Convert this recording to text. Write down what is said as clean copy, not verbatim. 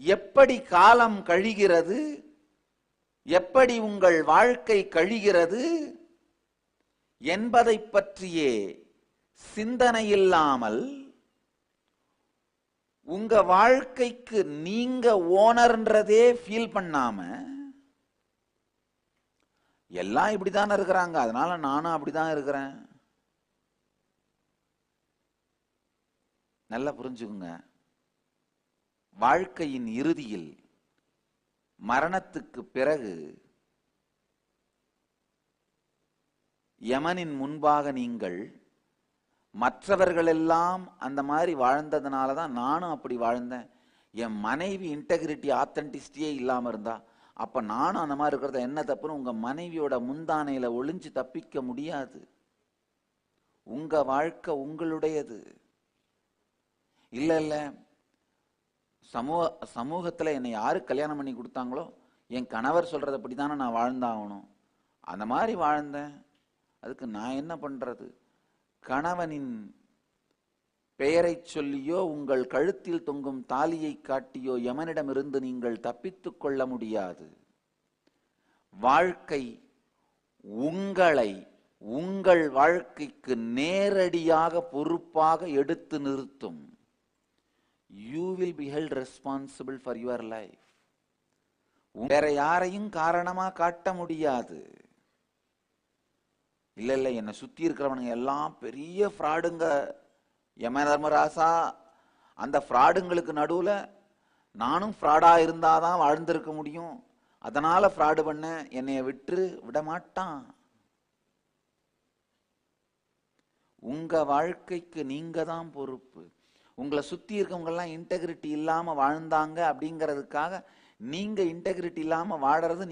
எப்படி காலம் கழிகிறது, எப்படி உங்கள் வாழ்க்கை கழிகிறது என்பதை பற்றியே சிந்தனை இல்லாமல் உங்க வாழ்க்கைக்கு நீங்க ஓனர்ன்றதே ஃபீல் பண்ணாம, எல்லாம் இப்படிதான் இருக்கிறாங்க அதனால நானும் அப்படிதான் இருக்கிறேன். நல்லா புரிஞ்சுக்குங்க, வாழ்க்கையின் இறுதியில் மரணத்துக்கு பிறகு யமனின் முன்பாக நீங்கள் மற்றவர்கள் எல்லாம் அந்த மாதிரி வாழ்ந்ததுனால தான் நானும் அப்படி வாழ்ந்தேன், என் மனைவி இன்டெகிரிட்டி ஆத்தென்டிசிட்டியே இல்லாம இருந்தா அப்ப நானும் அந்த மாதிரி இருக்கிறத என்ன தப்புன்னு உங்க மனைவியோட முந்தானையில ஒளிஞ்சு தப்பிக்க முடியாது. உங்க வாழ்க்கை உங்களுடையது. இல்ல இல்ல சமூகத்துல என்னை யாரு கல்யாணம் பண்ணி கொடுத்தாங்களோ என் கணவர் சொல்றதப்படி தானே நான் வாழ்ந்தாகணும், அந்த மாதிரி வாழ்ந்தேன், அதுக்கு நான் என்ன பண்றது? கணவனின் பெயரை சொல்லியோ உங்கள் கழுத்தில் தொங்கும் தாலியை காட்டியோ யமனிடமிருந்து நீங்கள் தப்பித்துக் கொள்ள முடியாது. வாழ்க்கை உங்களை உங்கள் வாழ்க்கைக்கு நேரடியாக பொறுப்பாக எடுத்து நிறுத்தும். You will be held responsible for your life. வேற யாரையும் காரணமா காட்ட முடியாது. இல்ல இல்ல என்னை சுத்தி இருக்கிறவனுங்க எல்லாம் பெரிய ஃப்ராடுங்க, யம தர்மராசா, அந்த ஃப்ராடுங்களுக்கு நடுவுல நானும் ஃப்ராடா இருந்தாதான் வாழ்ந்திருக்க முடியும், அதனால ஃப்ராடு பண்ண என்னைய விட மாட்டான். உங்க வாழ்க்கைக்கு நீங்க தான் பொறுப்பு. உங்களை சுத்தி இருக்கவங்க எல்லாம் இன்டெகிரிட்டி இல்லாம வாழ்ந்தாங்க அப்படிங்கிறதுக்காக நீங்க இன்டெகிரிட்டி இல்லாம வாழறது